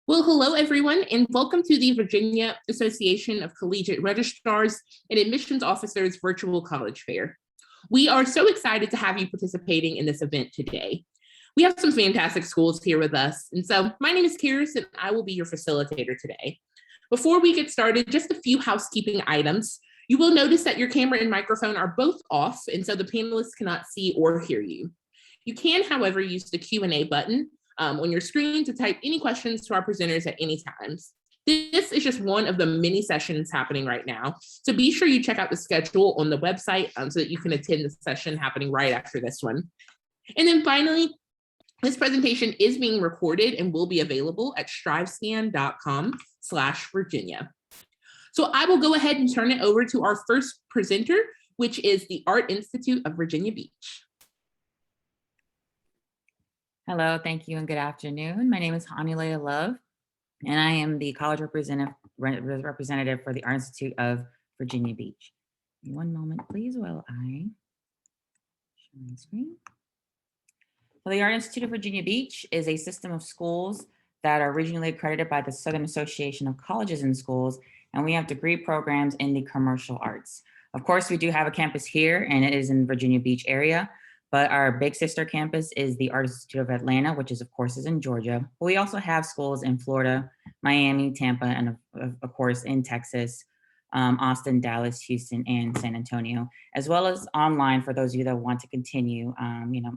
Well, hello, everyone, and welcome to the Virginia Association of Collegiate Registrars and Admissions Officers Virtual College Fair. We are so excited to have you participating in this event today. We have some fantastic schools here with us, and so my name is Karis, and I will be your facilitator today. Before we get started, just a few housekeeping items. You will notice that your camera and microphone are both off, and so the panelists cannot see or hear you. You can, however, use the Q&A button on your screen to type any questions to our presenters at any times. This is just one of the many sessions happening right now. So be sure you check out the schedule on the website so that you can attend the session happening right after this one. And then finally, this presentation is being recorded and will be available at strivescan.com/Virginia. So I will go ahead and turn it over to our first presenter, which is the Art Institute of Virginia Beach. Hello, thank you, and good afternoon. My name is Hanilea Love, and I am the college representative for the Art Institute of Virginia Beach. One moment, please, while I share my screen. So the Art Institute of Virginia Beach is a system of schools that are regionally accredited by the Southern Association of Colleges and Schools, and we have degree programs in the commercial arts. Of course, we do have a campus here, and it is in the Virginia Beach area. But our big sister campus is the Art Institute of Atlanta, which is, of course, in Georgia. But we also have schools in Florida, Miami, Tampa, and of course in Texas, Austin, Dallas, Houston, and San Antonio, as well as online for those of you that want to continue,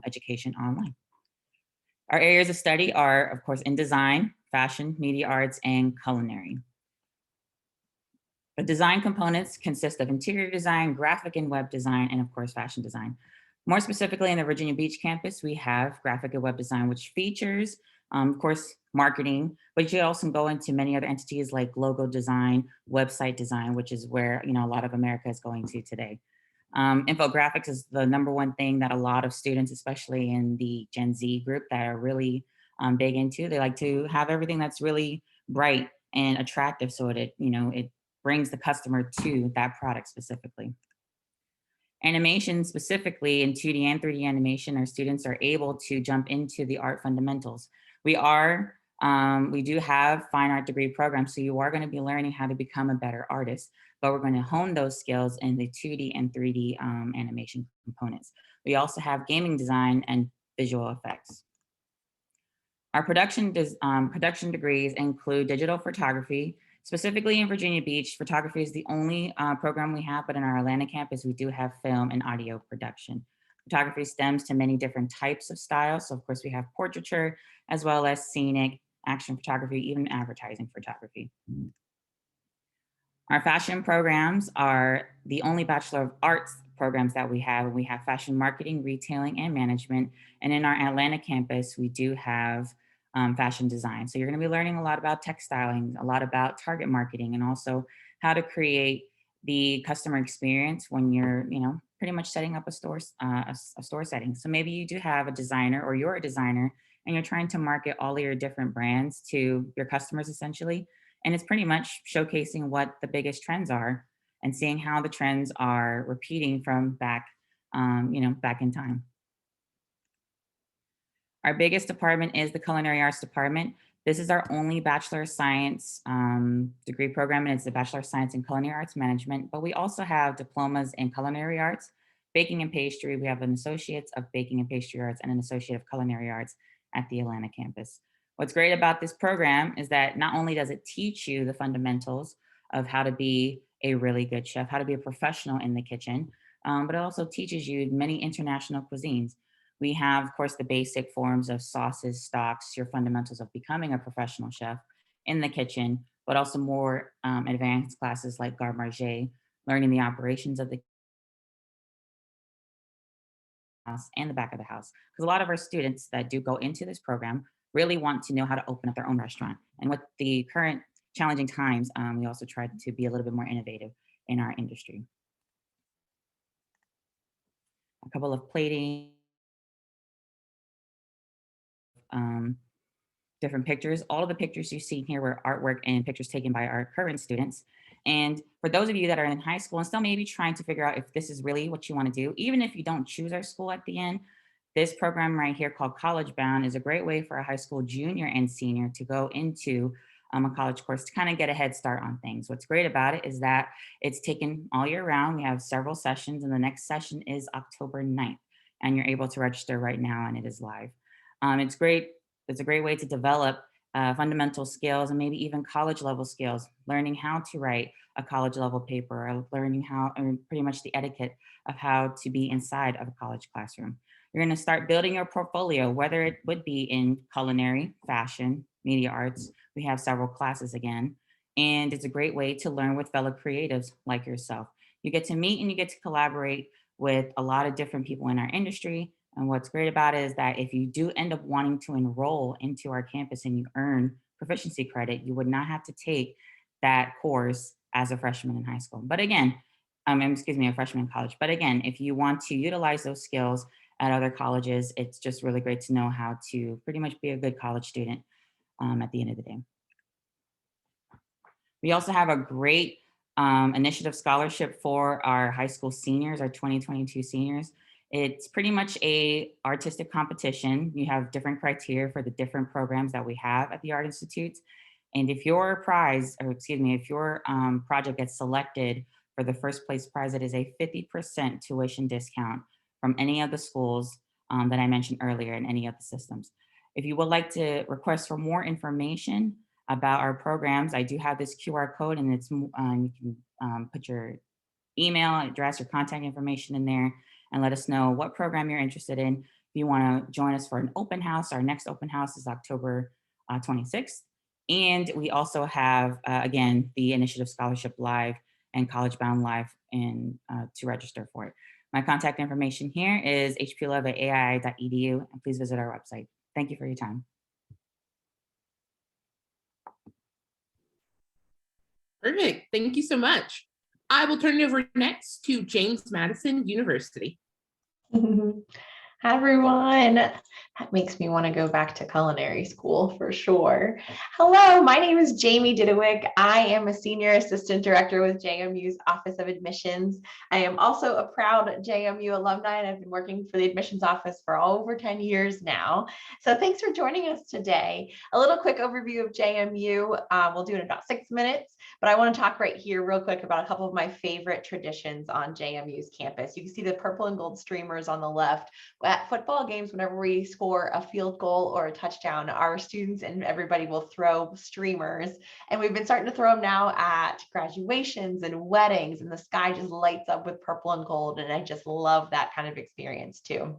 education online. Our areas of study are, of course, in design, fashion, media arts, and culinary. The design components consist of interior design, graphic and web design, and of course, fashion design. More specifically, in the Virginia Beach campus, we have graphic and web design, which features, of course, marketing, but you also go into many other entities like logo design, website design, which is where a lot of America is going to today. Infographics is the number one thing that a lot of students, especially in the Gen Z group, that are really big into. They like to have everything that's really bright and attractive, so it brings the customer to that product specifically. Animation, specifically in 2D and 3D animation, our students are able to jump into the art fundamentals. We do have fine art degree programs, so you are going to be learning how to become a better artist, but we're going to hone those skills in the 2D and 3D animation components. We also have gaming design and visual effects. Our production degrees include digital photography. Specifically in Virginia Beach, photography is the only program we have, but in our Atlanta campus, we do have film and audio production. Photography stems to many different types of styles. So of course we have portraiture, as well as scenic, action photography, even advertising photography. Our fashion programs are the only Bachelor of Arts programs that we have. We have fashion marketing, retailing, and management. And in our Atlanta campus, we do have fashion design. So you're going to be learning a lot about textiling, a lot about target marketing, and also how to create the customer experience when you're, pretty much setting up a store setting. So maybe you do have a designer, or you're a designer, and you're trying to market all of your different brands to your customers essentially. And it's pretty much showcasing what the biggest trends are and seeing how the trends are repeating from back in time. Our biggest department is the Culinary Arts Department. This is our only Bachelor of Science degree program, and it's the Bachelor of Science in Culinary Arts Management, but we also have diplomas in Culinary Arts, Baking and Pastry. We have an Associates of Baking and Pastry Arts and an Associate of Culinary Arts at the Atlanta campus. What's great about this program is that not only does it teach you the fundamentals of how to be a really good chef, how to be a professional in the kitchen, but it also teaches you many international cuisines. We have, of course, the basic forms of sauces, stocks, your fundamentals of becoming a professional chef in the kitchen, but also more advanced classes like garde manger, learning the operations of the house and the back of the house. Because a lot of our students that do go into this program really want to know how to open up their own restaurant. And with the current challenging times, we also try to be a little bit more innovative in our industry. A couple of plating, different pictures. All of the pictures you see here were artwork and pictures taken by our current students. And for those of you that are in high school and still maybe trying to figure out if this is really what you want to do, even if you don't choose our school at the end, This program right here called College Bound is a great way for a high school junior and senior to go into a college course to kind of get a head start on things. What's great about it is that it's taken all year round. We have several sessions, and the next session is October 9th, and you're able to register right now, and it is live. It's great. It's a great way to develop fundamental skills and maybe even college level skills, learning how to write a college level paper, or learning how, or pretty much the etiquette of how to be inside of a college classroom. You're going to start building your portfolio, whether it would be in culinary, fashion, media arts. We have several classes again, and it's a great way to learn with fellow creatives like yourself. You get to meet and you get to collaborate with a lot of different people in our industry. And what's great about it is that if you do end up wanting to enroll into our campus and you earn proficiency credit, you would not have to take that course as a freshman in high school. But again, a freshman in college. But again, if you want to utilize those skills at other colleges, it's just really great to know how to pretty much be a good college student at the end of the day. We also have a great initiative scholarship for our high school seniors, our 2022 seniors. It's pretty much a artistic competition. You have different criteria for the different programs that we have at the Art Institutes. And if your prize, or excuse me, if your project gets selected for the first place prize, it is a 50% tuition discount from any of the schools that I mentioned earlier in any of the systems. If you would like to request for more information about our programs, I do have this QR code, and it's you can put your email address, your contact information in there, and let us know what program you're interested in. If you want to join us for an open house, our next open house is October 26th. And we also have, again, the Initiative Scholarship Live and College Bound Live to register for it. My contact information here is hplove@aii.edu, and please visit our website. Thank you for your time. Perfect. Thank you so much. I will turn it over next to James Madison University. Hi, everyone. That makes me want to go back to culinary school for sure. Hello, my name is Jamie Didewick. I am a senior assistant director with JMU's Office of Admissions. I am also a proud JMU alumni, and I've been working for the admissions office for over 10 years now. So thanks for joining us today. A little quick overview of JMU. We'll do it in about 6 minutes, but I want to talk right here real quick about a couple of my favorite traditions on JMU's campus. You can see the purple and gold streamers on the left. At football games, whenever we score a field goal or a touchdown, our students and everybody will throw streamers. And we've been starting to throw them now at graduations and weddings, and the sky just lights up with purple and gold. And I just love that kind of experience too.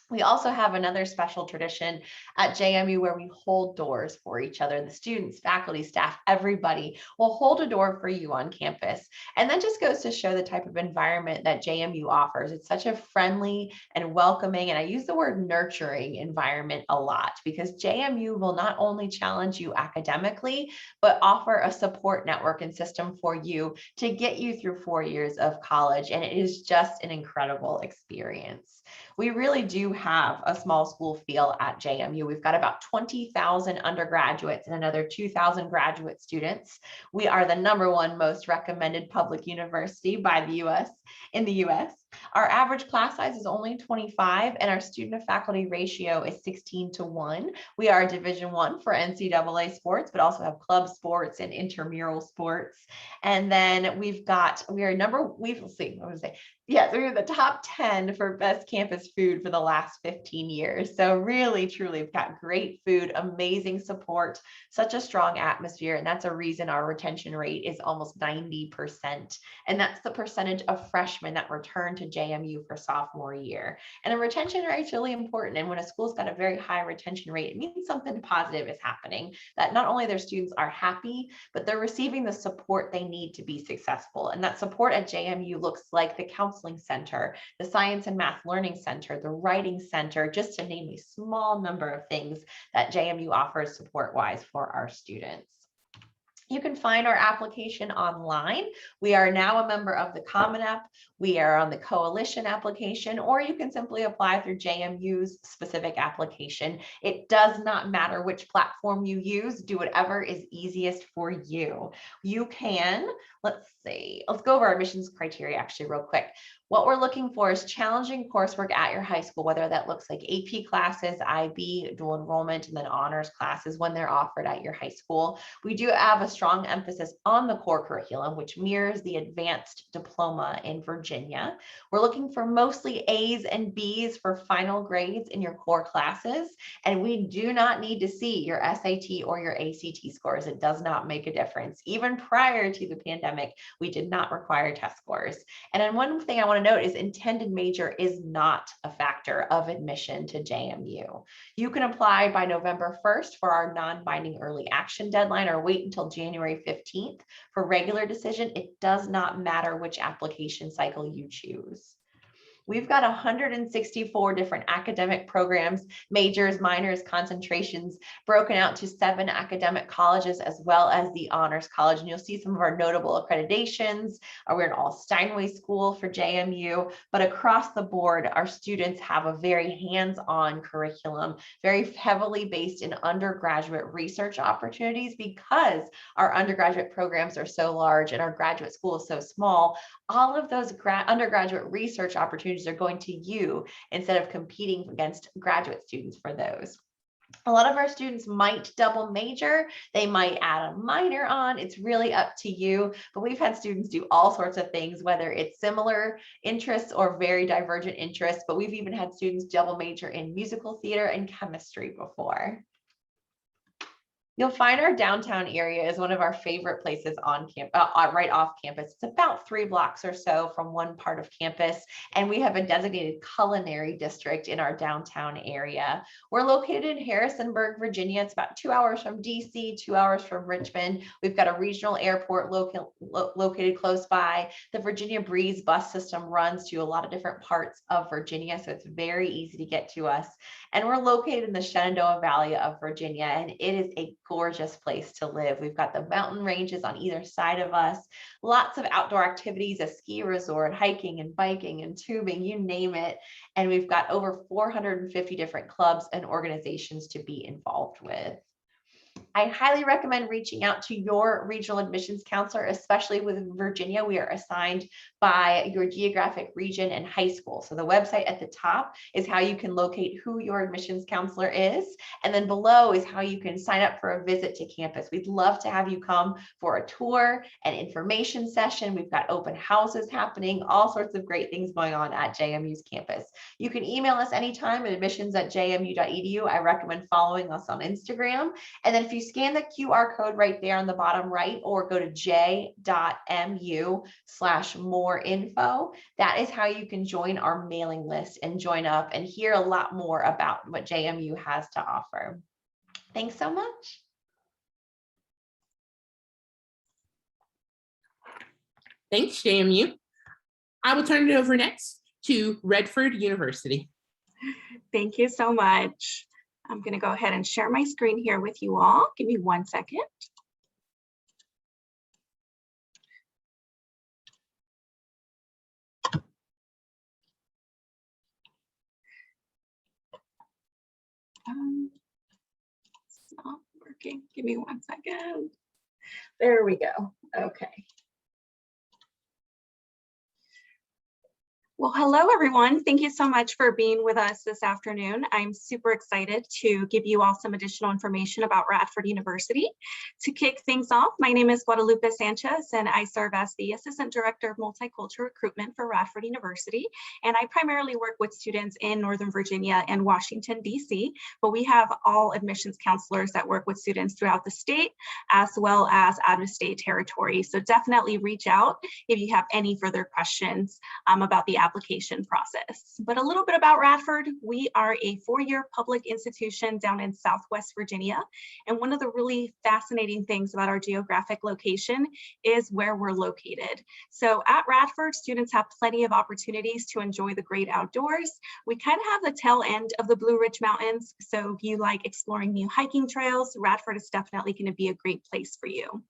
We also have another special tradition at JMU where we hold doors for each other. The students, faculty, staff, everybody will hold a door for you on campus. And that just goes to show the type of environment that JMU offers. It's such a friendly and welcoming, and I use the word nurturing environment a lot, because JMU will not only challenge you academically, but offer a support network and system for you to get you through 4 years of college. And it is just an incredible experience. We really do have a small school feel at JMU. We've got about 20,000 undergraduates and another 2,000 graduate students. We are the #1 most recommended public university by the US in the US. Our average class size is only 25, and our student to faculty ratio is 16:1. We are Division I for NCAA sports, but also have club sports and intramural sports. And then we're the top 10 for best campus food for the last 15 years. So really, truly, we've got great food, amazing support, such a strong atmosphere. And that's a reason our retention rate is almost 90%. And that's the percentage of freshmen that return to JMU for sophomore year. And a retention rate is really important. And when a school's got a very high retention rate, it means something positive is happening, that not only their students are happy, but they're receiving the support they need to be successful. And that support at JMU looks like the counseling center, the science and math learning center, the writing center, just to name a small number of things that JMU offers support-wise for our students. You can find our application online. We are now a member of the Common App. We are on the Coalition application, or you can simply apply through JMU's specific application. It does not matter which platform you use. Do whatever is easiest for you. You can, let's go over our admissions criteria actually real quick. What we're looking for is challenging coursework at your high school, whether that looks like AP classes, IB, dual enrollment, and then honors classes when they're offered at your high school. We do have a strong emphasis on the core curriculum, which mirrors the advanced diploma in Virginia. We're looking for mostly A's and B's for final grades in your core classes, and we do not need to see your SAT or your ACT scores. It does not make a difference. Even prior to the pandemic, we did not require test scores. And then one thing I want to note is intended major is not a factor of admission to JMU. You can apply by November 1st for our non-binding early action deadline, or wait until January 15th for regular decision. It does not matter which application cycle you choose. We've got 164 different academic programs, majors, minors, concentrations, broken out to 7 academic colleges as well as the Honors College. And you'll see some of our notable accreditations. We're an all Steinway school for JMU, but across the board, our students have a very hands-on curriculum, very heavily based in undergraduate research opportunities. Because our undergraduate programs are so large and our graduate school is so small, all of those undergraduate research opportunities are going to you instead of competing against graduate students for those. A lot of our students might double major, they might add a minor on, it's really up to you, but we've had students do all sorts of things, whether it's similar interests or very divergent interests, but we've even had students double major in musical theater and chemistry before. You'll find our downtown area is one of our favorite places on campus, right off campus. It's about 3 blocks or so from one part of campus, and we have a designated culinary district in our downtown area. We're located in Harrisonburg, Virginia. It's about 2 hours from DC, 2 hours from Richmond. We've got a regional airport located close by. The Virginia Breeze bus system runs to a lot of different parts of Virginia, so it's very easy to get to us. And we're located in the Shenandoah Valley of Virginia, and it is a gorgeous place to live. We've got the mountain ranges on either side of us, lots of outdoor activities, a ski resort, hiking and biking and tubing, you name it. And we've got over 450 different clubs and organizations to be involved with. I highly recommend reaching out to your regional admissions counselor, especially with Virginia. We are assigned by your geographic region and high school. So the website at the top is how you can locate who your admissions counselor is. And then below is how you can sign up for a visit to campus. We'd love to have you come for a tour, an information session. We've got open houses happening, all sorts of great things going on at JMU's campus. You can email us anytime at admissions@jmu.edu. I recommend following us on Instagram. And then if you scan the QR code right there on the bottom right, or go to j.mu/more-info, that is how you can join our mailing list and join up and hear a lot more about what JMU has to offer. Thanks so much. Thanks, JMU. I will turn it over next to Radford University. Thank you so much. I'm going to go ahead and share my screen here with you all. Give me 1 second. It's not working. Give me 1 second. There we go. Okay. Well, hello, everyone. Thank you so much for being with us this afternoon. I'm super excited to give you all some additional information about Radford University. To kick things off, my name is Guadalupe Sanchez, and I serve as the Assistant Director of Multicultural Recruitment for Radford University. And I primarily work with students in Northern Virginia and Washington, D.C., but we have all admissions counselors that work with students throughout the state, as well as out-of-state territory. So definitely reach out if you have any further questions about the application process. But a little bit about Radford. We are a 4-year public institution down in Southwest Virginia. And one of the really fascinating things about our geographic location is where we're located. So at Radford, students have plenty of opportunities to enjoy the great outdoors. We kind of have the tail end of the Blue Ridge Mountains. So if you like exploring new hiking trails, Radford is definitely going to be a great place for you.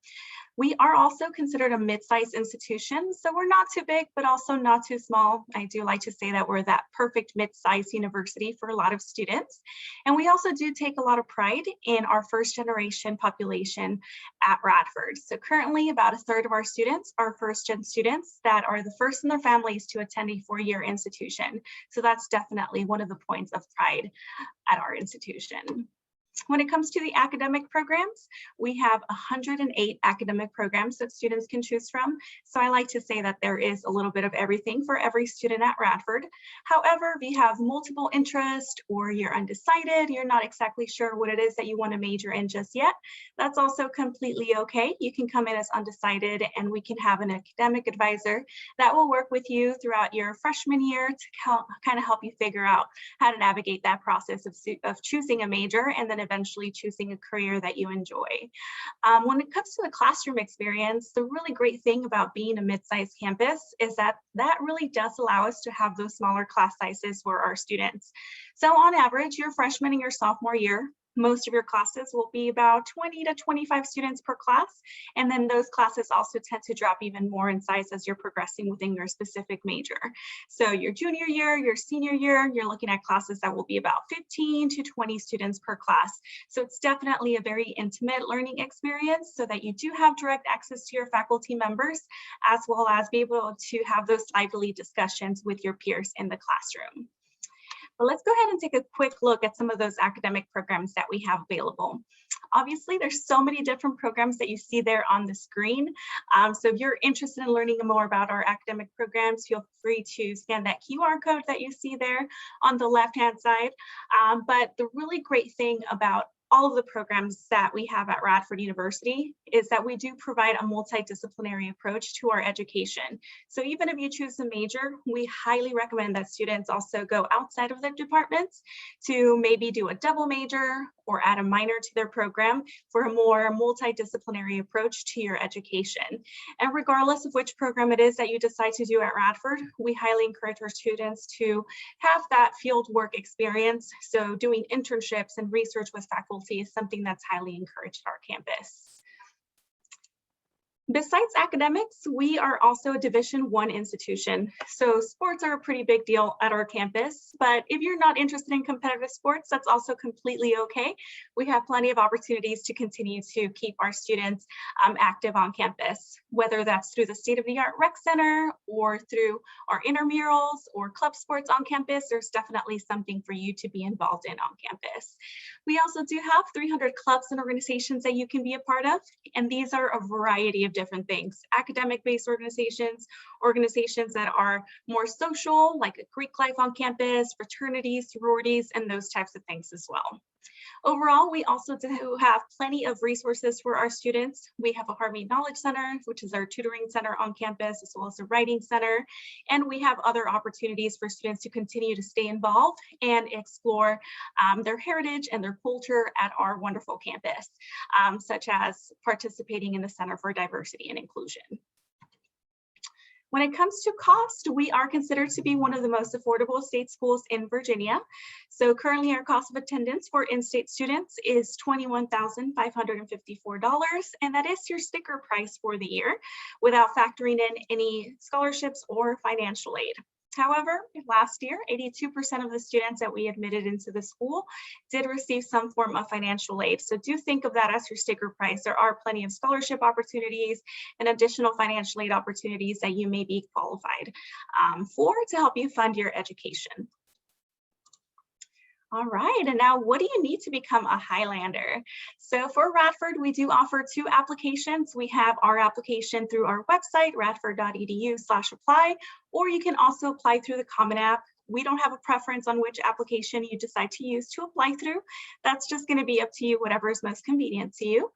We are also considered a mid-sized institution, so we're not too big, but also not too small. I do like to say that we're that perfect mid-sized university for a lot of students. And we also do take a lot of pride in our first-generation population at Radford. So currently, about a third of our students are first-gen students that are the first in their families to attend a four-year institution. So that's definitely one of the points of pride at our institution. When it comes to the academic programs, we have 108 academic programs that students can choose from. So I like to say that there is a little bit of everything for every student at Radford. However, if you have multiple interests or you're undecided, you're not exactly sure what it is that you want to major in just yet, that's also completely okay. You can come in as undecided and we can have an academic advisor that will work with you throughout your freshman year to kind of help you figure out how to navigate that process of choosing a major and then eventually choosing a career that you enjoy. When it comes to the classroom experience, the really great thing about being a mid-sized campus is that really does allow us to have those smaller class sizes for our students. So on average, your freshman and your sophomore year, most of your classes will be about 20 to 25 students per class. And then those classes also tend to drop even more in size as you're progressing within your specific major. So your junior year, your senior year, you're looking at classes that will be about 15 to 20 students per class. So it's definitely a very intimate learning experience so that you do have direct access to your faculty members, as well as be able to have those lively discussions with your peers in the classroom. But let's go ahead and take a quick look at some of those academic programs that we have available. Obviously, there's so many different programs that you see there on the screen. So if you're interested in learning more about our academic programs, feel free to scan that QR code that you see there on the left-hand side. But the really great thing about all of the programs that we have at Radford University is that we do provide a multidisciplinary approach to our education. So even if you choose a major, we highly recommend that students also go outside of their departments to maybe do a double major or add a minor to their program for a more multidisciplinary approach to your education. And regardless of which program it is that you decide to do at Radford, we highly encourage our students to have that field work experience. So doing internships and research with faculty is something that's highly encouraged at our campus. Besides academics, we are also a Division I institution. So sports are a pretty big deal at our campus, but if you're not interested in competitive sports, that's also completely okay. We have plenty of opportunities to continue to keep our students active on campus, whether that's through the state-of-the-art rec center or through our intramurals or club sports on campus. There's definitely something for you to be involved in on campus. We also do have 300 clubs and organizations that you can be a part of, and these are a variety of different things. Academic-based organizations, organizations that are more social, like a Greek life on campus, fraternities, sororities, and those types of things as well. Overall, we also do have plenty of resources for our students. We have a Harvey Knowledge Center, which is our tutoring center on campus, as well as a writing center. And we have other opportunities for students to continue to stay involved and explore their heritage and their culture at our wonderful campus, such as participating in the Center for Diversity and Inclusion. When it comes to cost, we are considered to be one of the most affordable state schools in Virginia. So currently our cost of attendance for in-state students is $21,554, and that is your sticker price for the year without factoring in any scholarships or financial aid. However, last year, 82% of the students that we admitted into the school did receive some form of financial aid. So do think of that as your sticker price. There are plenty of scholarship opportunities and additional financial aid opportunities that you may be qualified for to help you fund your education. All right, and now what do you need to become a Highlander? So for Radford, we do offer 2 applications. We have our application through our website, radford.edu/apply, or you can also apply through the Common App. We don't have a preference on which application you decide to use to apply through. That's just going to be up to you, whatever is most convenient to you.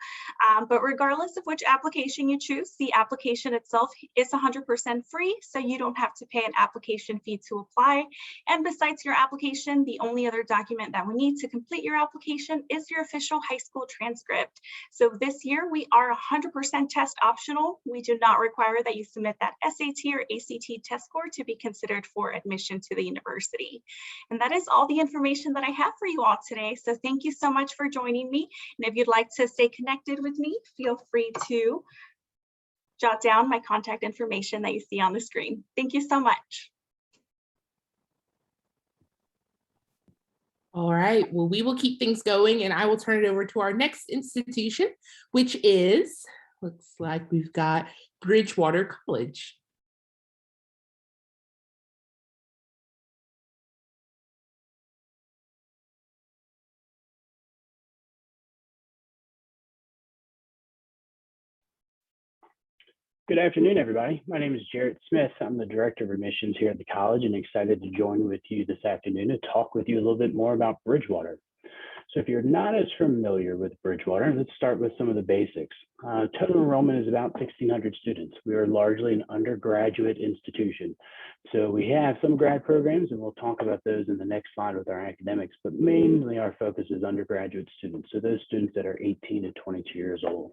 But regardless of which application you choose, the application itself is 100% free, so you don't have to pay an application fee to apply. And besides your application, the only other document that we need to complete your application is your official high school transcript. So this year, we are 100% test optional. We do not require that you submit that SAT or ACT test score to be considered for admission to the university. And that is all the information that I have for you all today. So thank you so much for joining me. And if you'd like to stay connected with me, feel free to jot down my contact information that you see on the screen. Thank you so much. All right, well, we will keep things going and I will turn it over to our next institution, which is, looks like we've got Bridgewater College. Good afternoon, everybody. My name is Jarrett Smith. I'm the Director of Admissions here at the college and excited to join with you this afternoon to talk with you a little bit more about Bridgewater. So if you're not as familiar with Bridgewater, let's start with some of the basics. Total enrollment is about 1,600 students. We are largely an undergraduate institution. So we have some grad programs, and we'll talk about those in the next slide with our academics, but mainly our focus is undergraduate students. So those students that are 18 to 22 years old.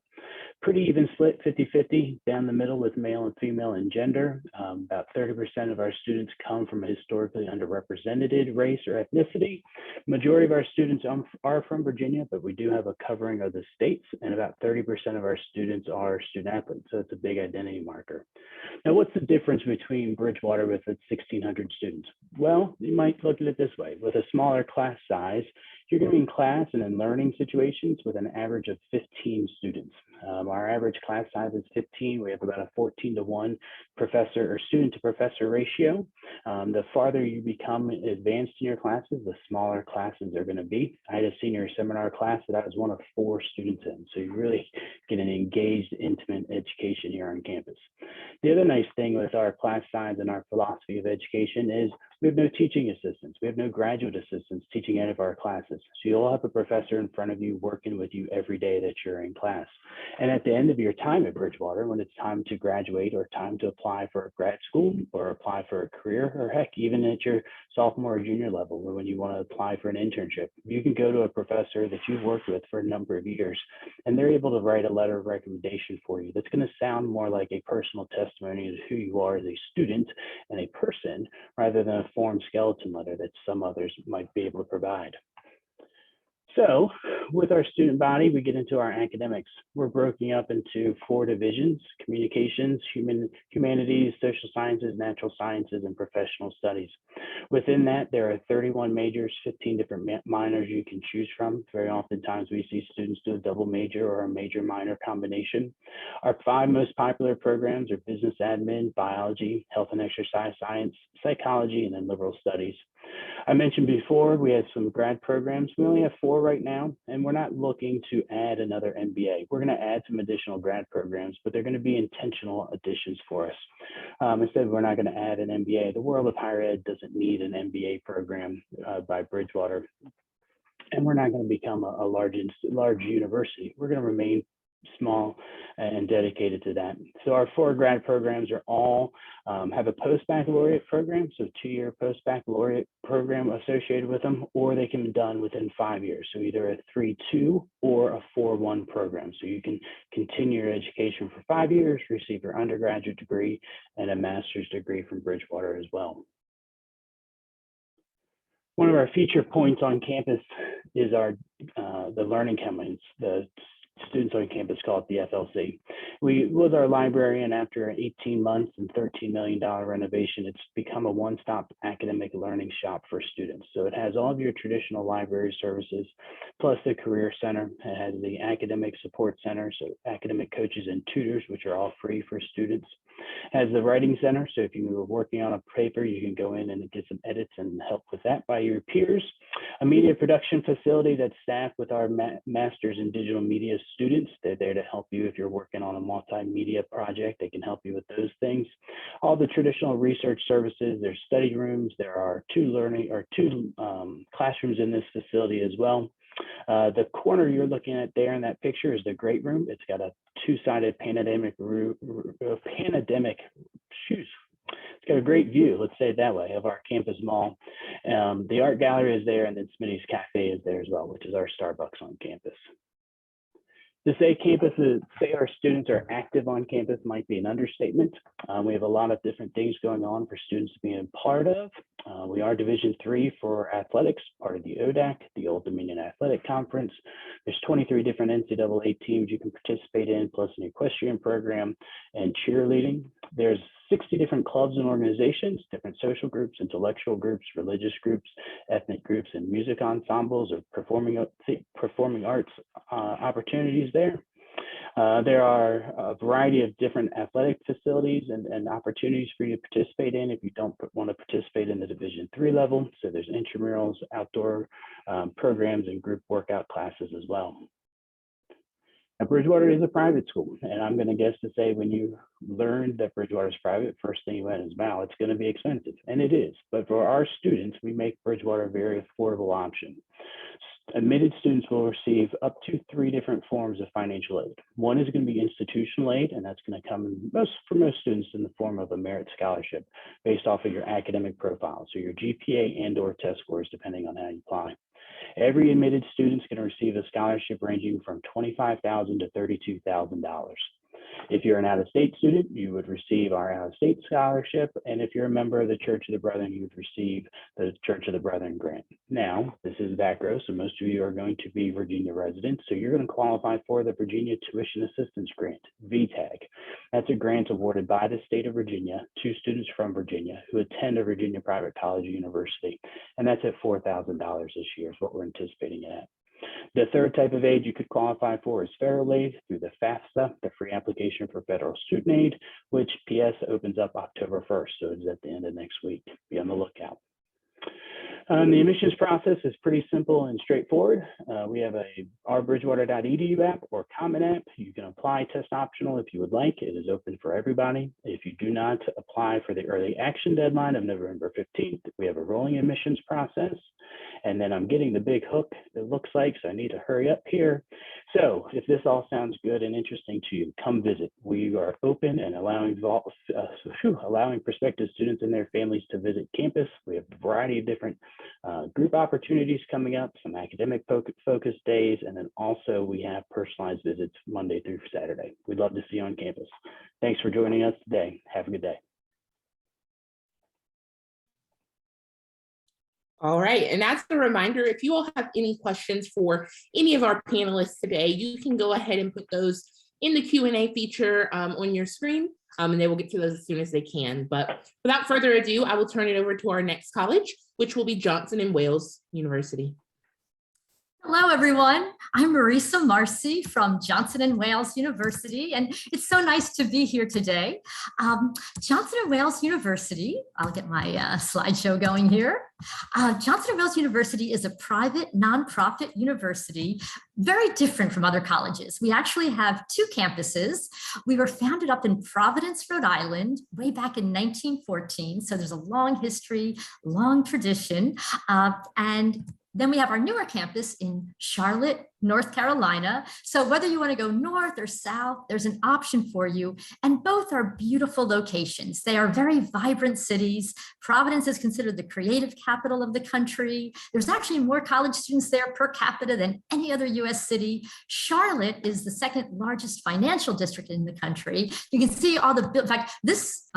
Pretty even split, 50-50 down the middle with male and female and gender. About 30% of our students come from a historically underrepresented race or ethnicity. Majority of our students are from Virginia, but we do have a covering of the states, and about 30% of our students are student athletes. So it's a big identity marker. Now, what's the difference between Bridgewater with its 1,600 students? Well, you might look at it this way. With a smaller class size, you're going to be in class and in learning situations with an average of 15 students. Our average class size is 15. We have about a 14-to-1 professor or student to professor ratio. The farther you become advanced in your classes, the smaller classes are going to be. I had a senior seminar class that I was one of 4 students in. So you really get an engaged, intimate education here on campus. The other nice thing with our class size and our philosophy of education is we have no teaching assistants. We have no graduate assistants teaching any of our classes. So you'll have a professor in front of you working with you every day that you're in class. And at the end of your time at Bridgewater, when it's time to graduate or time to apply for a grad school or apply for a career, or heck, even at your sophomore or junior level, or when you want to apply for an internship, you can go to a professor that you've worked with for a number of years, and they're able to write a letter of recommendation for you. That's going to sound more like a personal testimony of who you are as a student and a person, rather than a form skeleton letter that some others might be able to provide. So with our student body, we get into our academics. We're broken up into 4 divisions: communications, humanities, social sciences, natural sciences, and professional studies. Within that, there are 31 majors, 15 different minors you can choose from. Very oftentimes we see students do a double major or a major minor combination. Our 5 most popular programs are business admin, biology, health and exercise science, psychology, and then liberal studies. I mentioned before, we have some grad programs. We only have 4 right now, and we're not looking to add another MBA. We're going to add some additional grad programs, but they're going to be intentional additions for us. Instead, we're not going to add an MBA. The world of higher ed doesn't need an MBA program by Bridgewater, and we're not going to become a large university. We're going to remain small and dedicated to that. So our 4 grad programs are all have a post-baccalaureate program, so 2-year post-baccalaureate program associated with them, or they can be done within 5 years. So either a 3-2 or a 4-1 program. So you can continue your education for 5 years, receive your undergraduate degree and a master's degree from Bridgewater as well. One of our feature points on campus is our the learning commons. The students on campus call it the FLC. We was our library, and after 18 months and $13 million renovation, it's become a one-stop academic learning shop for students. So it has all of your traditional library services, plus the career center. It has the academic support center, so academic coaches and tutors, which are all free for students. It has the writing center, so if you were working on a paper, you can go in and get some edits and help with that by your peers. A media production facility that's staffed with our masters in digital media students. They're there to help you if you're working on a multimedia project. They can help you with those things. All the traditional research services. There's study rooms. There are 2 classrooms in this facility as well. The corner you're looking at there in that picture is the great room. It's got a 2-sided panoramic It's got a great view, let's say it that way, of our campus mall. The art gallery is there, and then Smitty's Cafe is there as well, which is our Starbucks on campus. To say say our students are active on campus might be an understatement. We have a lot of different things going on for students to be a part of. We are Division III for athletics, part of the ODAC, the Old Dominion Athletic Conference. There's 23 different NCAA teams you can participate in, plus an equestrian program and cheerleading. There's 60 different clubs and organizations, different social groups, intellectual groups, religious groups, ethnic groups, and music ensembles or performing arts opportunities there. There are a variety of different athletic facilities and opportunities for you to participate in if you don't want to participate in the Division III level. So there's intramurals, outdoor programs, and group workout classes as well. Now, Bridgewater is a private school, and I'm going to guess to say when you learned that Bridgewater is private, first thing you went is, wow, it's going to be expensive, and it is. But for our students, we make Bridgewater a very affordable option. Admitted students will receive up to 3 different forms of financial aid. One is going to be institutional aid, and that's going to come for most students in the form of a merit scholarship based off of your academic profile, so your GPA and/or test scores, depending on how you apply. Every admitted student is going to receive a scholarship ranging from $25,000 to $32,000. If you're an out-of-state student, you would receive our out-of-state scholarship. And if you're a member of the Church of the Brethren, you would receive the Church of the Brethren grant. Now, this is VACRAO, so most of you are going to be Virginia residents. So you're going to qualify for the Virginia Tuition Assistance Grant, VTAG. That's a grant awarded by the state of Virginia to students from Virginia who attend a Virginia private college or university. And that's at $4,000 this year is what we're anticipating it at. The third type of aid you could qualify for is federal aid through the FAFSA, the Free Application for Federal Student Aid, which PS opens up October 1st, so it's at the end of next week. Be on the lookout. The admissions process is pretty simple and straightforward. We have a ourbridgewater.edu app or Common App. You can apply test optional if you would like. It is open for everybody. If you do not apply for the early action deadline of November 15th, we have a rolling admissions process. And then I'm getting the big hook, it looks like, so I need to hurry up here. So if this all sounds good and interesting to you, come visit. We are open and allowing prospective students and their families to visit campus. We have a variety of different group opportunities coming up, some academic focus days, and then also we have personalized visits Monday through Saturday. We'd love to see you on campus. Thanks for joining us today. Have a good day. All right, and as a reminder, if you all have any questions for any of our panelists today, you can go ahead and put those in the Q&A feature on your screen, and they will get to those as soon as they can. But without further ado, I will turn it over to our next college, which will be Johnson & Wales University. Hello, everyone. I'm Marisa Marcy from Johnson & Wales University, and it's so nice to be here today. Johnson & Wales University, I'll get my slideshow going here. Johnson & Wales University is a private nonprofit university, very different from other colleges. We actually have 2 campuses. We were founded up in Providence, Rhode Island, way back in 1914. So there's a long history, long tradition, and then we have our newer campus in Charlotte, North Carolina. So whether you want to go north or south, there's an option for you. And both are beautiful locations. They are very vibrant cities. Providence is considered the creative capital of the country. There's actually more college students there per capita than any other US city. Charlotte is the 2nd largest financial district in the country. You can see all the, in fact, this,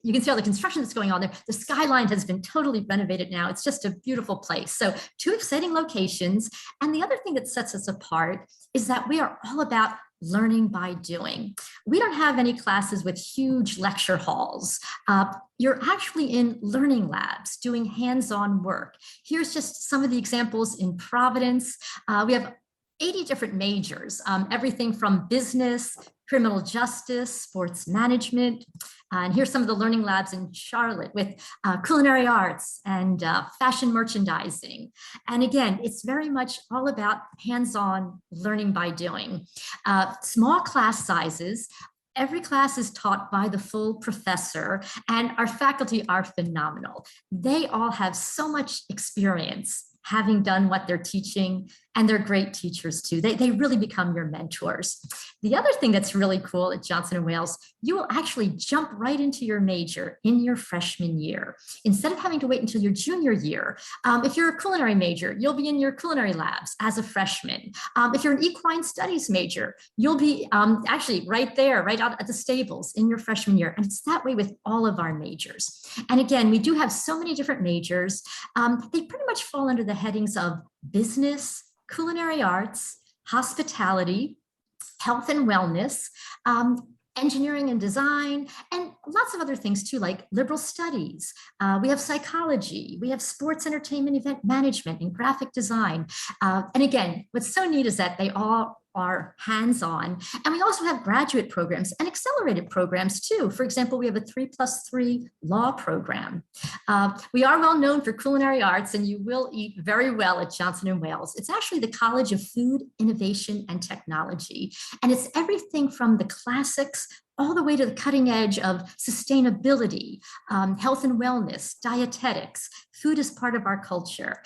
you can see all the construction that's going on there. The skyline has been totally renovated now. It's just a beautiful place. So 2 exciting locations. And the other thing that sets us apart is that we are all about learning by doing. We don't have any classes with huge lecture halls. You're actually in learning labs doing hands-on work. Here's just some of the examples in Providence. We have 80 different majors, everything from business, criminal justice, sports management. And here's some of the learning labs in Charlotte with culinary arts and fashion merchandising. And again, it's very much all about hands-on learning by doing. Small class sizes. Every class is taught by the full professor, and our faculty are phenomenal. They all have so much experience having done what they're teaching, and they're great teachers too. They really become your mentors. The other thing that's really cool at Johnson & Wales, you will actually jump right into your major in your freshman year. Instead of having to wait until your junior year, if you're a culinary major, you'll be in your culinary labs as a freshman. If you're an equine studies major, you'll be actually right there, right out at the stables in your freshman year. And it's that way with all of our majors. And again, we do have so many different majors. They pretty much fall under the headings of business, culinary arts, hospitality, health and wellness, engineering and design, and lots of other things too, like liberal studies. We have psychology, we have sports, entertainment, event management, and graphic design. And again, what's so neat is that they all are hands-on. And we also have graduate programs and accelerated programs too. For example, we have a 3+3 law program. We are well known for culinary arts, and you will eat very well at Johnson & Wales. It's actually the College of Food, Innovation, and Technology. And it's everything from the classics all the way to the cutting edge of sustainability, health and wellness, dietetics. Food is part of our culture.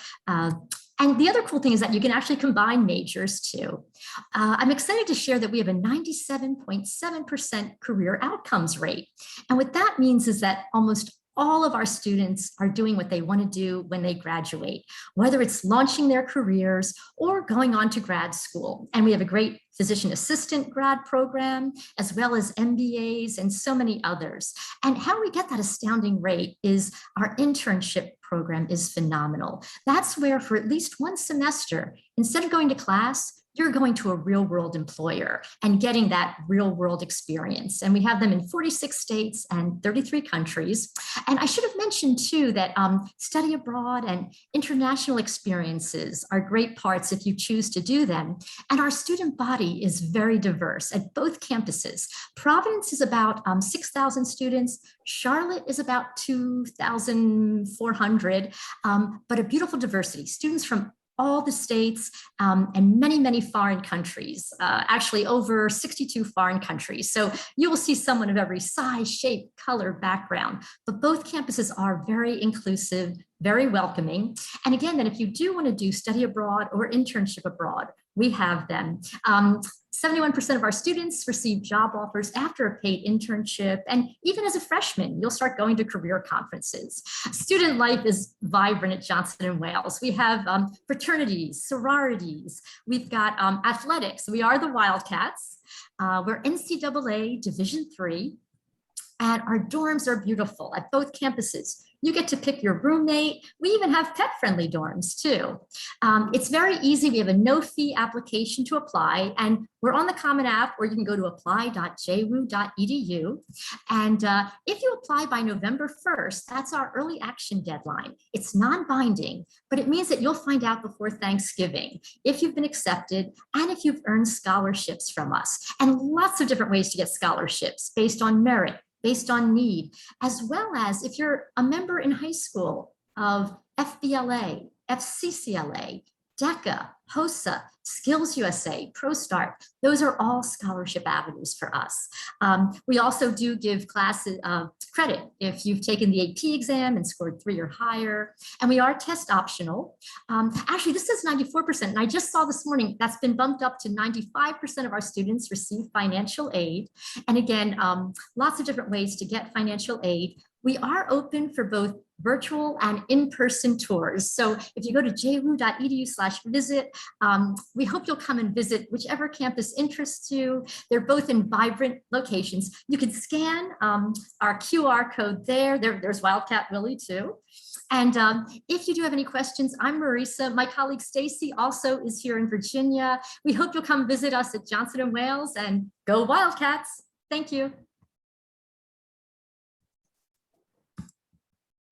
And the other cool thing is that you can actually combine majors too. I'm excited to share that we have a 97.7% career outcomes rate. And what that means is that almost all of our students are doing what they want to do when they graduate, whether it's launching their careers or going on to grad school. And we have a great physician assistant grad program, as well as MBAs and so many others. And how we get that astounding rate is our internship program is phenomenal. That's where for at least one semester, instead of going to class, you're going to a real world employer and getting that real world experience. And we have them in 46 states and 33 countries. And I should have mentioned too that study abroad and international experiences are great parts if you choose to do them. And our student body is very diverse at both campuses. Providence is about 6,000 students. Charlotte is about 2,400, but a beautiful diversity. Students from all the states and many, many foreign countries, actually over 62 foreign countries. So you will see someone of every size, shape, color, background, but both campuses are very inclusive, very welcoming. And again, then if you do want to do study abroad or internship abroad, we have them. 71% of our students receive job offers after a paid internship. And even as a freshman, you'll start going to career conferences. Student life is vibrant at Johnson & Wales. We have fraternities, sororities. We've got athletics. We are the Wildcats. We're NCAA Division III. And our dorms are beautiful at both campuses. You get to pick your roommate. We even have pet-friendly dorms too. It's very easy. We have a no-fee application to apply, and we're on the Common App, or you can go to apply.jwu.edu. And if you apply by November 1st, that's our early action deadline. It's non-binding, but it means that you'll find out before Thanksgiving if you've been accepted and if you've earned scholarships from us. And lots of different ways to get scholarships based on merit, based on need, as well as if you're a member in high school of FBLA, FCCLA, DECA, HOSA, Skills USA, ProStart. Those are all scholarship avenues for us. We also do give classes credit if you've taken the AP exam and scored 3 or higher, and we are test optional. Actually, this says 94%, and I just saw this morning that's been bumped up to 95% of our students receive financial aid. And again, lots of different ways to get financial aid. We are open for both virtual and in-person tours. So if you go to jwu.edu/visit, we hope you'll come and visit whichever campus interests you. They're both in vibrant locations. You can scan our QR code there. There's Wildcat Willie too. And if you do have any questions, I'm Marisa. My colleague Stacy also is here in Virginia. We hope you'll come visit us at Johnson & Wales, and go Wildcats. Thank you.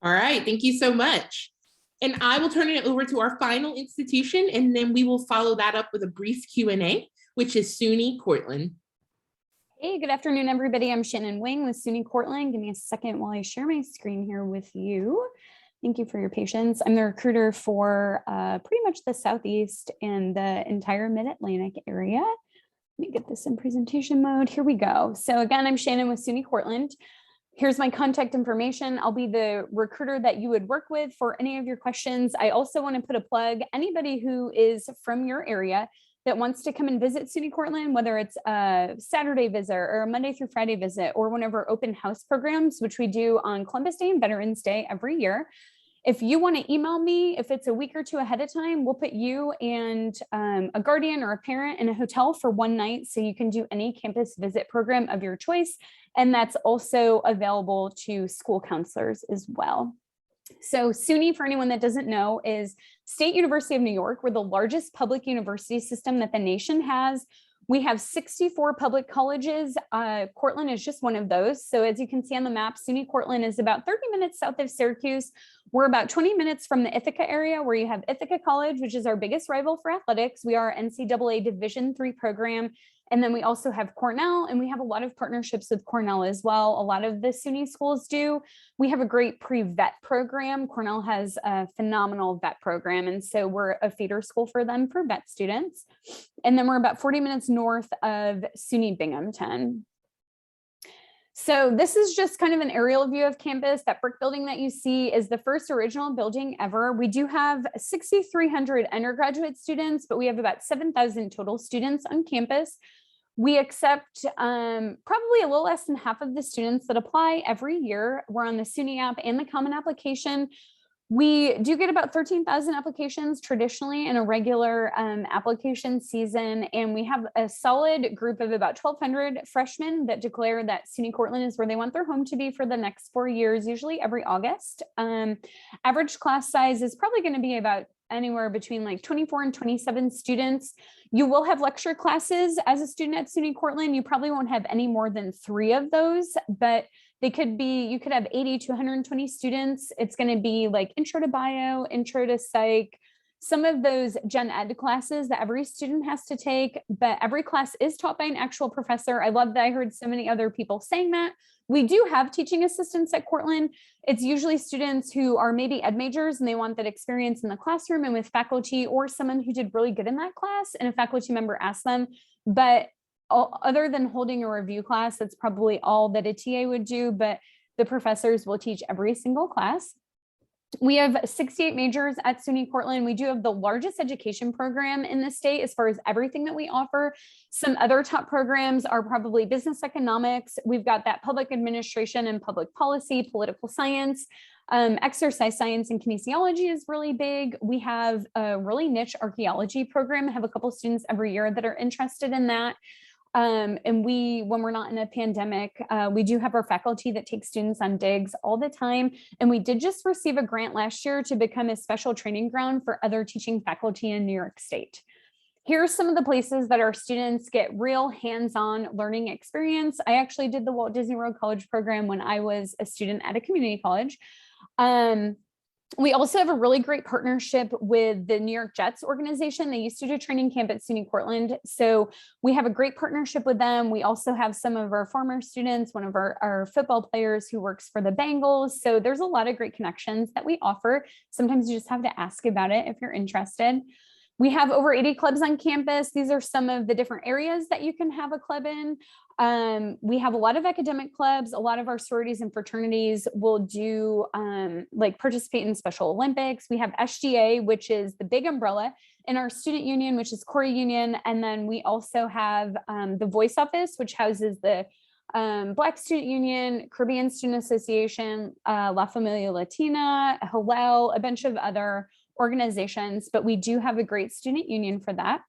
All right, thank you so much. And I will turn it over to our final institution, and then we will follow that up with a brief Q&A, which is SUNY Cortland. Hey, good afternoon, everybody. I'm Shannon Wing with SUNY Cortland. Give me a second while I share my screen here with you. Thank you for your patience. I'm the recruiter for pretty much the Southeast and the entire Mid-Atlantic area. Let me get this in presentation mode. Here we go. So again, I'm Shannon with SUNY Cortland. Here's my contact information. I'll be the recruiter that you would work with for any of your questions. I also want to put a plug, anybody who is from your area that wants to come and visit SUNY Cortland, whether it's a Saturday visit or a Monday through Friday visit, or one of our open house programs, which we do on Columbus Day and Veterans Day every year. If you want to email me, if it's a week or two ahead of time, we'll put you and a guardian or a parent in a hotel for one night so you can do any campus visit program of your choice. And that's also available to school counselors as well. So SUNY, for anyone that doesn't know, is State University of New York. We're the largest public university system that the nation has. We have 64 public colleges. Cortland is just one of those. So as you can see on the map, SUNY Cortland is about 30 minutes south of Syracuse. We're about 20 minutes from the Ithaca area, where you have Ithaca College, which is our biggest rival for athletics. We are NCAA Division III program. And then we also have Cornell, and we have a lot of partnerships with Cornell as well. A lot of the SUNY schools do. We have a great pre-vet program. Cornell has a phenomenal vet program, and so we're a feeder school for them for vet students. And then we're about 40 minutes north of SUNY Binghamton. So this is just kind of an aerial view of campus. That brick building that you see is the first original building ever. We do have 6,300 undergraduate students, but we have about 7,000 total students on campus. We accept probably a little less than half of the students that apply every year. We're on the SUNY app and the Common Application. We do get about 13,000 applications traditionally in a regular application season, and we have a solid group of about 1,200 freshmen that declare that SUNY Cortland is where they want their home to be for the next 4 years, usually every August. Average class size is probably going to be about anywhere between like 24 and 27 students. You will have lecture classes as a student at SUNY Cortland. You probably won't have any more than 3 of those, but they could be, you could have 80 to 120 students. It's going to be like intro to bio, intro to psych, some of those gen ed classes that every student has to take, but every class is taught by an actual professor. I love that I heard so many other people saying that. We do have teaching assistants at Cortland. It's usually students who are maybe ed majors and they want that experience in the classroom and with faculty, or someone who did really good in that class and a faculty member asked them. But other than holding a review class, that's probably all that a TA would do, but the professors will teach every single class. We have 68 majors at SUNY Cortland. We do have the largest education program in the state as far as everything that we offer. Some other top programs are probably business economics. We've got that public administration and public policy, political science, exercise science and kinesiology is really big. We have a really niche archaeology program. I have a couple students every year that are interested in that. And when we're not in a pandemic, we do have our faculty that take students on digs all the time. And we did just receive a grant last year to become a special training ground for other teaching faculty in New York State. Here are some of the places that our students get real hands-on learning experience. I actually did the Walt Disney World College program when I was a student at a community college. We also have a really great partnership with the New York Jets organization. They used to do training camp at SUNY Cortland. So we have a great partnership with them. We also have some of our former students, one of our football players who works for the Bengals. So there's a lot of great connections that we offer. Sometimes you just have to ask about it if you're interested. We have over 80 clubs on campus. These are some of the different areas that you can have a club in. We have a lot of academic clubs. A lot of our sororities and fraternities will do like participate in Special Olympics. We have SGA, which is the big umbrella, and our student union, which is Core Union. And then we also have the Voice Office, which houses the Black Student Union, Caribbean Student Association, La Familia Latina, Hillel, a bunch of other organizations, but we do have a great student union for that.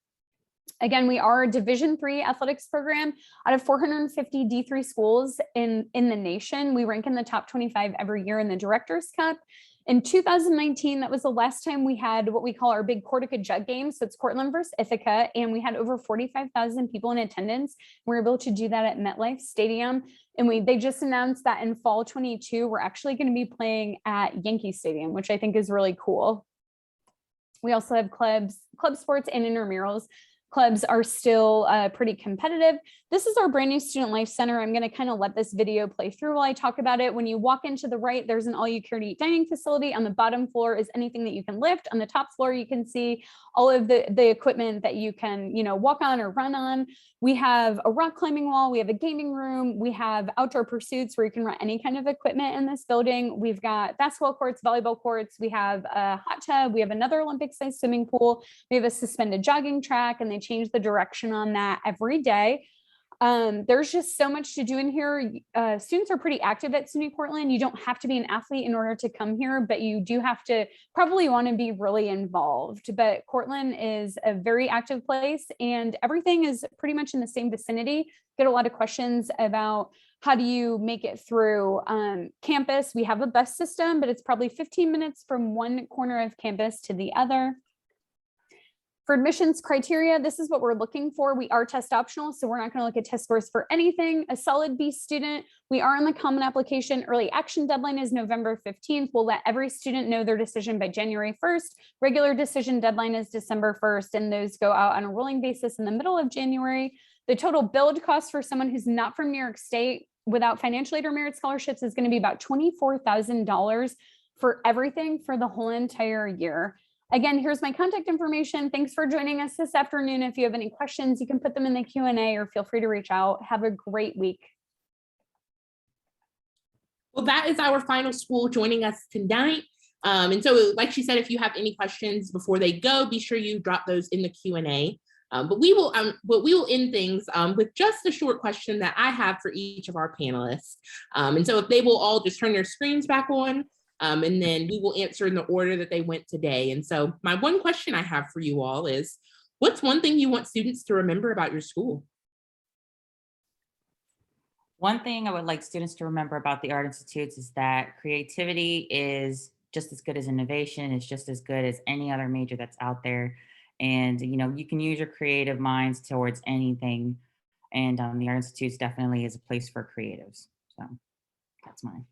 Again, we are a Division III athletics program out of 450 D3 schools in the nation. We rank in the top 25 every year in the Directors Cup. In 2019, that was the last time we had what we call our big Cortica Jug game. So it's Cortland versus Ithaca, and we had over 45,000 people in attendance. We were able to do that at MetLife Stadium. And they just announced that in fall 22, we're actually going to be playing at Yankee Stadium, which I think is really cool. We also have club sports and intramurals. clubs are still pretty competitive. This is our brand new Student Life Center. I'm going to kind of let this video play through while I talk about it. When you walk into the right, there's an all-you-can-eat dining facility. On the bottom floor is anything that you can lift. On the top floor, you can see all of the equipment that you can, walk on or run on. We have a rock climbing wall. We have a gaming room. We have outdoor pursuits where you can run any kind of equipment in this building. We've got basketball courts, volleyball courts. We have a hot tub. We have another Olympic-sized swimming pool. We have a suspended jogging track, and they change the direction on that every day. There's just so much to do in here. Students are pretty active at SUNY Cortland. You don't have to be an athlete in order to come here, but you do have to probably want to be really involved. But Cortland is a very active place, and everything is pretty much in the same vicinity. Get a lot of questions about how do you make it through campus. We have a bus system, but it's probably 15 minutes from one corner of campus to the other. For admissions criteria, this is what we're looking for. We are test optional, so we're not going to look at test scores for anything. A solid B student. We are on the common application. Early action deadline is November 15th. We'll let every student know their decision by January 1st. Regular decision deadline is December 1st, and those go out on a rolling basis in the middle of January. The total build cost for someone who's not from New York State without financial aid or merit scholarships is going to be about $24,000 for everything for the whole entire year. Again, here's my contact information. Thanks for joining us this afternoon. If you have any questions, you can put them in the Q&A or feel free to reach out. Have a great week. Well, that is our final school joining us tonight. And so, like she said, if you have any questions before they go, be sure you drop those in the Q&A. But we will end things with just a short question that I have for each of our panelists. And so if they will all just turn their screens back on, and then we will answer in the order that they went today. And so my one question I have for you all is, what's one thing you want students to remember about your school? One thing I would like students to remember about the Art Institutes is that creativity is just as good as innovation. It's just as good as any other major that's out there. And, you can use your creative minds towards anything. And the Art Institutes definitely is a place for creatives. So that's mine.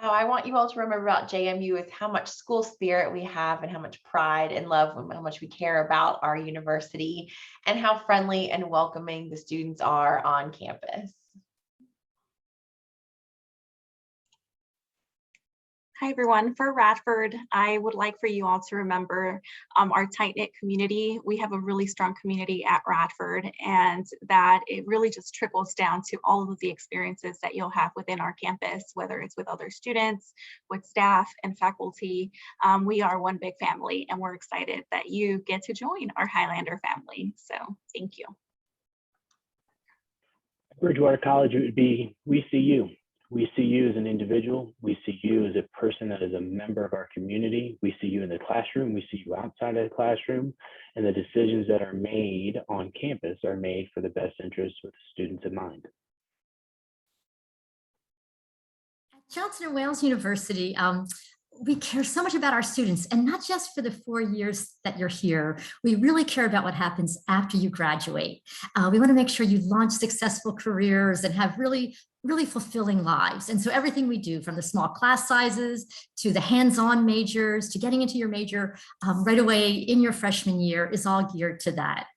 Oh, I want you all to remember about JMU is how much school spirit we have and how much pride and love and how much we care about our university and how friendly and welcoming the students are on campus. Hi, everyone. For Radford, I would like for you all to remember our tight-knit community. We have a really strong community at Radford, and that it really just trickles down to all of the experiences that you'll have within our campus, whether it's with other students, with staff and faculty. We are one big family, and we're excited that you get to join our Highlander family. So thank you. Bridgewater College, it would be, we see you. We see you as an individual. We see you as a person that is a member of our community. We see you in the classroom. We see you outside of the classroom. And the decisions that are made on campus are made for the best interests with the students in mind. At Johnson & Wales University, we care so much about our students, and not just for the 4 years that you're here. We really care about what happens after you graduate. We want to make sure you launch successful careers and have really fulfilling lives. And so everything we do, from the small class sizes to the hands-on majors to getting into your major right away in your freshman year, is all geared to that.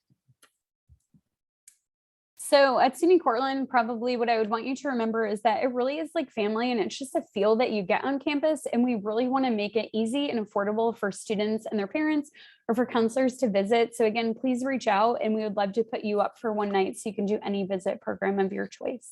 So at SUNY Cortland, probably what I would want you to remember is that it really is like family, and it's just a feel that you get on campus. And we really want to make it easy and affordable for students and their parents or for counselors to visit. So again, please reach out, and we would love to put you up for one night so you can do any visit program of your choice.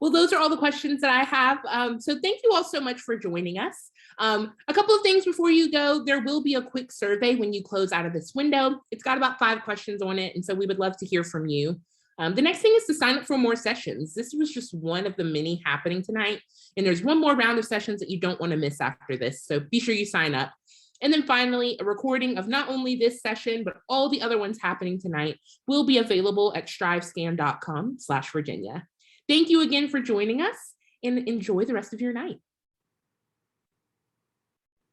Well, those are all the questions that I have. So thank you all so much for joining us. A couple of things before you go. There will be a quick survey when you close out of this window. It's got about 5 questions on it, and so we would love to hear from you. The next thing is to sign up for more sessions. This was just one of the many happening tonight, and there's one more round of sessions that you don't want to miss after this, so be sure you sign up. And then finally, a recording of not only this session, but all the other ones happening tonight will be available at strivescan.com/Virginia. Thank you again for joining us, and enjoy the rest of your night.